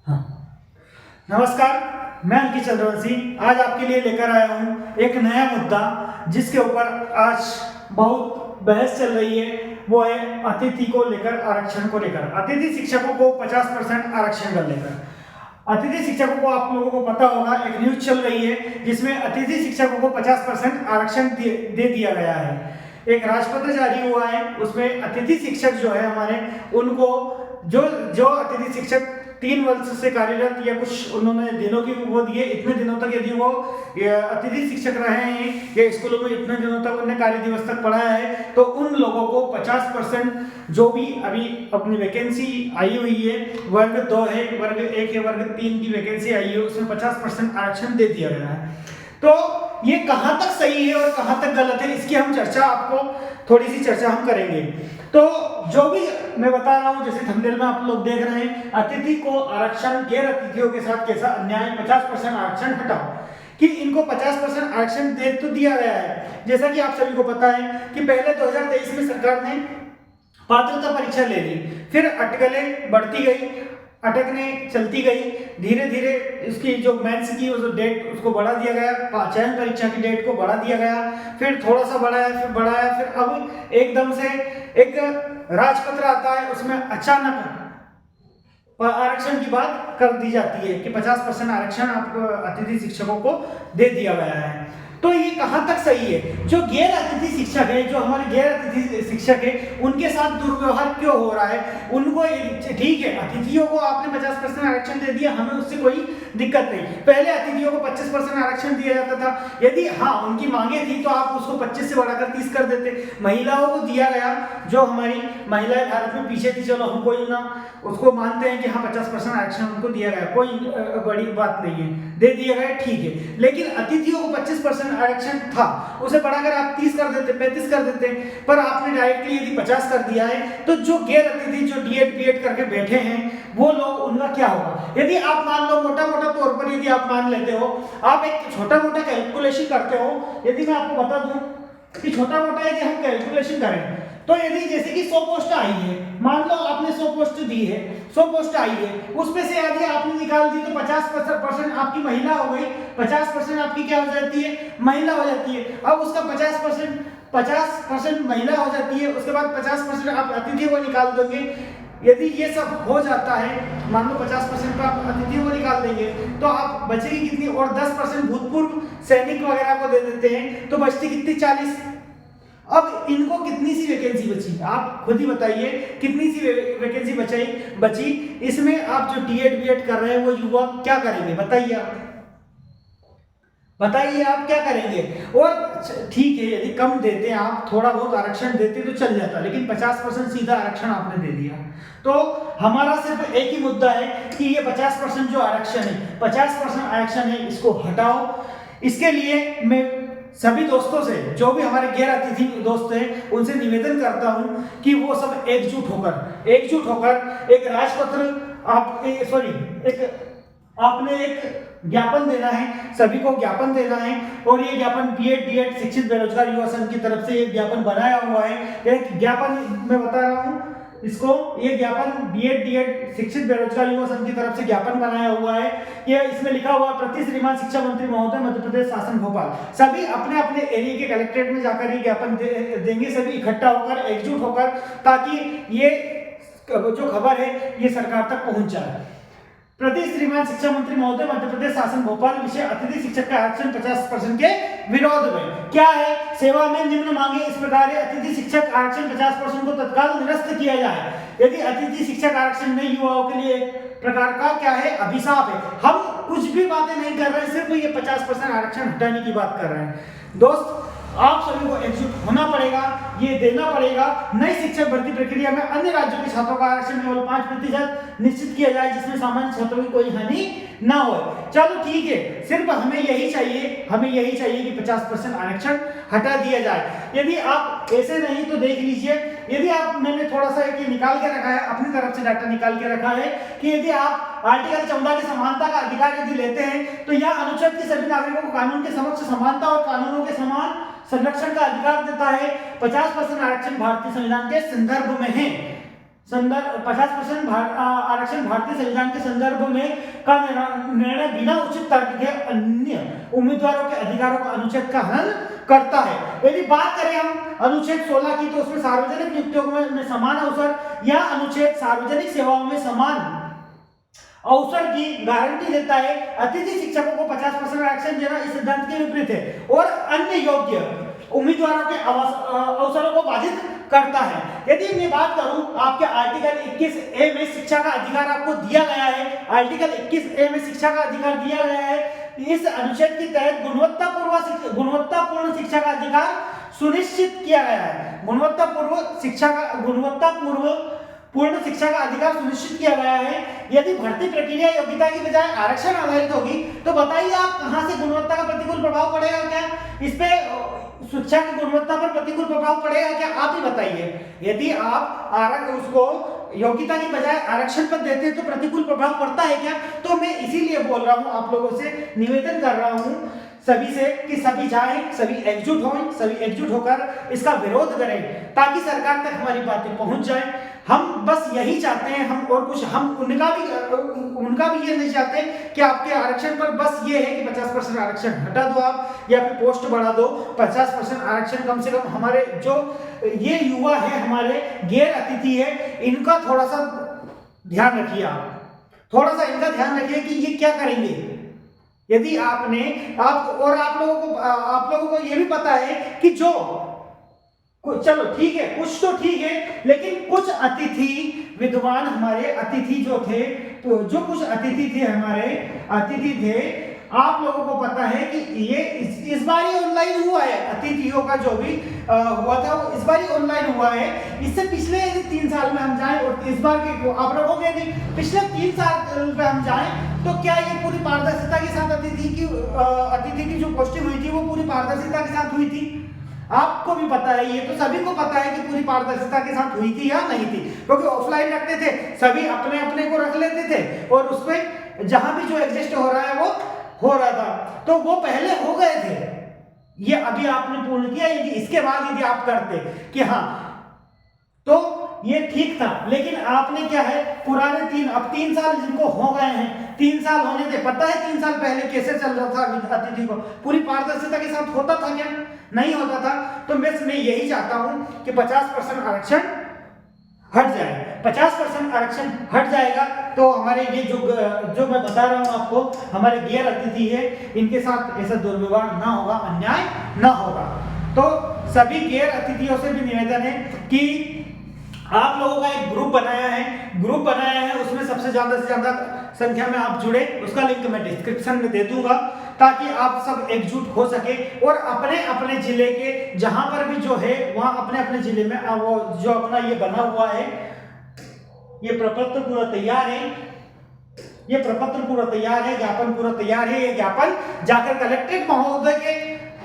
हाँ। नमस्कार, मैं अंकित चंद्रवंशी आज आपके लिए लेकर आया हूँ एक नया मुद्दा जिसके ऊपर आज बहुत बहस चल रही है। वो है अतिथि को लेकर, आरक्षण को लेकर, अतिथि शिक्षकों को 50% आरक्षण कर लेकर। अतिथि शिक्षकों को आप लोगों को पता होगा, एक न्यूज चल रही है जिसमें अतिथि शिक्षकों को 50% आरक्षण दे दिया गया है। एक राजपत्र जारी हुआ है, उसमें अतिथि शिक्षक जो है हमारे, उनको जो अतिथि शिक्षक 3 वर्ष से कार्यरत या कुछ उन्होंने दिनों की वो दिए, इतने दिनों तक यदि वो अतिथि शिक्षक रहे हैं या स्कूलों में इतने दिनों तक उन्हें कार्य दिवस तक पढ़ाया है, तो उन लोगों को 50% जो भी अभी अपनी वैकेंसी आई हुई है, वर्ग 2 है, वर्ग 1 है, वर्ग 3 की वैकेंसी आई है, उसमें 50% आरक्षण दे दिया गया है। तो ये कहां तक सही है और कहां तक गलत है, इसकी हम चर्चा, आपको थोड़ी सी चर्चा हम करेंगे। तो जो भी मैं बता रहा हूं, जैसे थंबनेल में आप लोग देख रहे हैं, अतिथि को आरक्षण, गैर अतिथियों के साथ कैसा अन्याय, 50% आरक्षण हटाओ, कि इनको 50% आरक्षण दे तो दिया गया है। जैसा कि आप सभी को पता है कि पहले 2023 में सरकार ने पात्रता परीक्षा ले ली, फिर अटकलें बढ़ती गई, अटकने चलती गई, धीरे धीरे इसकी जो मेंस की उस डेट उसको बढ़ा दिया गया, चयन परीक्षा की डेट को बढ़ा दिया गया, फिर थोड़ा सा बढ़ाया, फिर बढ़ाया, फिर अब एकदम से एक राजपत्र आता है, उसमें अचानक आरक्षण की बात कर दी जाती है कि 50% आरक्षण आपको अतिथि शिक्षकों को दे दिया गया है। तो ये कहां तक सही है? जो गैर अतिथि शिक्षक है, जो हमारे गैर अतिथि शिक्षक है, उनके साथ दुर्व्यवहार क्यों हो रहा है? उनको ठीक है, अतिथियों को आपने 50% आरक्षण दे दिया, हमें उससे कोई दिक्कत नहीं। पहले अतिथियों को 25% आरक्षण दिया जाता था, यदि हाँ उनकी मांगे थी तो आप उसको 25 से बढ़ाकर 30 कर देते। महिलाओं को दिया गया, जो हमारी महिलाएं भारत में पीछे थी, चलो हम कोई ना उसको मानते हैं कि हाँ 50% आरक्षण उनको दिया गया, कोई बड़ी बात नहीं है, दे दिया गया, ठीक है। लेकिन अतिथियों को 25% आरक्षण था, उसे बढ़ाकर आप 30 कर देते, 35 कर देते, पर आपने डायरेक्टली यदि 50 कर दिया है, तो जो गैर अतिथि जो डीएड बीएड करके बैठे हैं वो लोग, उनका क्या होगा? यदि आप मान लो मोटा मोटा तौर पर यदि आप मान लेते हो, आप एक छोटा मोटा कैलकुलेशन करते हो, यदि मैं आपको बता दूं कि छोटा मोटा यदि हम कैलकुलेशन करें, तो यदि जैसे कि 100 पोस्ट आई है, मान लो आपने 100 पोस्ट दी है, 100 पोस्ट आई है, उसमें से यदि आपने निकाल दी तो 50% आपकी महिला हो गई, 50% आपकी क्या हो जाती है? महिला हो जाती है। अब उसका 50% महिला हो जाती है, उसके बाद 50% आप अतिथियों को निकाल दोगे। यदि ये सब हो जाता है, मान लो 50% पे आप अतिथियों को निकाल देंगे, तो आप बचेगी कितनी? और 10% भूतपूर्व सैनिक वगैरह को दे देते हैं, तो बचती कितनी? 40। अब इनको कितनी सी वैकेंसी बची? आप खुद ही बताइए, कितनी सी वैकेंसी बची? इसमें आप जो डीएड बीएड कर रहे हैं वो युवा क्या करेंगे? बताइए आप क्या करेंगे? और ठीक है, यदि कम देते हैं आप, थोड़ा बहुत आरक्षण देते तो चल जाता, लेकिन 50% सीधा आरक्षण आपने दे दिया। तो हमारा सिर्फ एक ही मुद्दा है कि ये 50% जो आरक्षण है, 50% आरक्षण है, इसको हटाओ। इसके लिए मैं सभी दोस्तों से, जो भी हमारे गैर अतिथि दोस्त हैं, उनसे निवेदन करता हूं कि वो सब एकजुट होकर एक राजपत्र आपने एक ज्ञापन देना है, सभी को ज्ञापन देना है। और ये ज्ञापन बीएड डीएड शिक्षित बेरोजगार युवा संघ की तरफ से ये ज्ञापन बनाया हुआ है। एक ज्ञापन मैं बता रहा हूँ इसको, ये ज्ञापन बीएड डीएड शिक्षित बेरोजगार युवा संघ की तरफ से ज्ञापन बनाया हुआ है। ये इसमें लिखा हुआ, प्रति श्रीमान शिक्षा मंत्री महोदय, मध्य प्रदेश शासन भोपाल। सभी अपने अपने एरिया के कलेक्ट्रेट में जाकर ये ज्ञापन देंगे, सभी इकट्ठा होकर, एकजुट होकर, ताकि ये जो खबर है ये सरकार तक पहुंच जाए। प्रति श्रीमान शिक्षा मंत्री महोदय, मध्य प्रदेश शासन भोपाल, विषय अतिथि शिक्षक का आरक्षण 50% के विरोध में। क्या है? सेवा में निम्न मांगे इस प्रकार है, अतिथि शिक्षक आरक्षण 50% को तत्काल निरस्त किया जाए। यदि अतिथि शिक्षक आरक्षण में युवाओं के लिए एक प्रकार का क्या है? अभिशाप है। हम कुछ भी बातें नहीं कर रहे हैं, सिर्फ ये 50% आरक्षण हटाने की बात कर रहे हैं। दोस्त, आप सभी को एकजुट होना पड़ेगा, ये देना पड़ेगा। नई शिक्षक भर्ती प्रक्रिया में अन्य राज्यों के छात्रों का आरक्षण केवल 5% निश्चित किया जाए, जिसमें सामान्य छात्रों की कोई हानि ना हो। चलो ठीक है, सिर्फ हमें यही चाहिए कि 50% आरक्षण हटा दिया जाए। यदि आप ऐसे नहीं तो देख लीजिए, यदि आप, मैंने थोड़ा सा एक निकाल के रखा है, अपनी तरफ से डाटा निकाल के रखा है कि यदि आप आर्टिकल 14 की समानता का अधिकार यदि लेते हैं, तो यह अनुच्छेद के सभी नागरिकों को कानून के समक्ष समानता और कानूनों के समान संरक्षण का अधिकार देता है। 50% आरक्षण भारतीय संविधान के संदर्भ में है। संदर्भ 50% आरक्षण भारतीय संविधान के संदर्भ में का निर्णय बिना उचित तर्क के अन्य उम्मीदवारों के अधिकारों का अनुच्छेद का हनन करता है। यदि बात करें हम अनुच्छेद 16 की, तो उसमें सार्वजनिक नियुक्तियों में समान अवसर या अनुच्छेद सार्वजनिक सेवाओं में समान अवसर की गारंटी देता है। अतिथि शिक्षकों को 50% आरक्षण देना इस सिद्धांत के विपरीत है और अन्य योग्य उम्मीदवारों के अवसरों को बाधित करता है। यदि मैं बात करूं, आपके आर्टिकल 21A में शिक्षा का अधिकार आपको दिया गया है, आर्टिकल 21A में शिक्षा का अधिकार दिया गया है। इस अनुच्छेद के तहत गुणवत्तापूर्ण शिक्षा का अधिकार सुनिश्चित किया गया है। गुणवत्तापूर्ण शिक्षा का अधिकार सुनिश्चित किया गया है। यदि भर्ती प्रक्रिया योग्यता की बजाय आरक्षण आधारित होगी, तो बताइए आप कहां से गुणवत्ता का प्रतिकूल प्रभाव पड़ेगा? क्या इस पे शिक्षा की गुणवत्ता पर प्रतिकूल प्रभाव पड़ेगा? क्या आप ही बताइए। यदि आप उसको योग्यता की बजाय आरक्षण पर देते हैं तो प्रतिकूल प्रभाव पड़ता है क्या? तो मैं इसीलिए बोल रहा हूं, आप लोगों से निवेदन कर रहा हूं सभी से कि सभी जाएं, सभी एकजुट होकर इसका विरोध करें ताकि सरकार तक हमारी बातें पहुंच जाए। हम बस यही चाहते हैं, हम और कुछ हम उनका भी ये नहीं चाहते कि आपके आरक्षण पर बस ये है कि 50% आरक्षण हटा दो आप या फिर पोस्ट बढ़ा दो। 50% आरक्षण कम से कम हमारे जो ये युवा है, हमारे गैर अतिथि है, इनका थोड़ा सा ध्यान रखिए। आप थोड़ा सा इनका ध्यान रखिए कि ये क्या करेंगे। यदि आप लोगों को ये भी पता है कि जो चलो ठीक है, कुछ तो ठीक है, लेकिन कुछ अतिथि विद्वान हमारे अतिथि जो थे, तो जो कुछ अतिथि थे हमारे अतिथि थे, आप लोगों को पता है कि ये इस बार ही ऑनलाइन हुआ है। अतिथियों का जो भी हुआ था वो इस बार ही ऑनलाइन हुआ है। इससे पिछले 3 साल में हम जाएं और इस बार के आप लोगों के नहीं, पिछले 3 साल में हम जाएं तो क्या ये पूरी पारदर्शिता के साथ अतिथि की जो पोस्टिंग हुई थी वो पूरी पारदर्शिता के साथ हुई थी? आपको भी पता है, ये तो सभी को पता है कि पूरी पारदर्शिता के साथ हुई थी या नहीं थी, क्योंकि ऑफलाइन रखते थे, सभी अपने अपने को रख लेते थे और उसमें जहां भी जो एग्जिस्ट हो रहा है वो हो रहा था, तो वो पहले हो गए थे। ये अभी आपने पूर्ण किया, यदि इसके बाद यदि आप करते कि हाँ तो ये ठीक था, लेकिन आपने क्या है पुराने 3 साल जिनको हो गए हैं, 3 साल होने थे, पता है 3 साल पहले कैसे चल रहा था अतिथि को पूरी पारदर्शिता के साथ होता था क्या? नहीं होता था। तो मैं यही चाहता हूं कि 50% आरक्षण हट जाए। 50% आरक्षण हट जाएगा तो हमारे ये जो मैं बता रहा हूं आपको, हमारे गैर अतिथि है, इनके साथ ऐसा दुर्व्यवहार ना होगा, अन्याय ना होगा। तो सभी गैर अतिथियों से भी निवेदन है कि आप लोगों का एक ग्रुप बनाया है, उसमें सबसे ज्यादा से ज्यादा संख्या में आप जुड़े, उसका लिंक मैं डिस्क्रिप्शन में दे दूंगा ताकि आप सब एकजुट हो सके और अपने अपने जिले के जहां पर भी जो है वहां अपने अपने जिले में वो जो अपना ये बना हुआ है, ये प्रपत्र पूरा तैयार है, ज्ञापन पूरा तैयार है। ये ज्ञापन जाकर कलेक्ट्रेट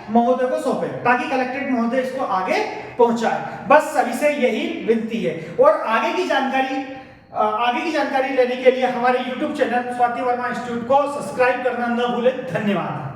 महोदय को सौंपे ताकि कलेक्ट्रेट महोदय इसको आगे पहुंचाए। बस सभी से यही विनती है। और आगे की जानकारी लेने के लिए हमारे YouTube channel Swati Verma institute को सब्सक्राइब करना न भूलें। धन्यवाद।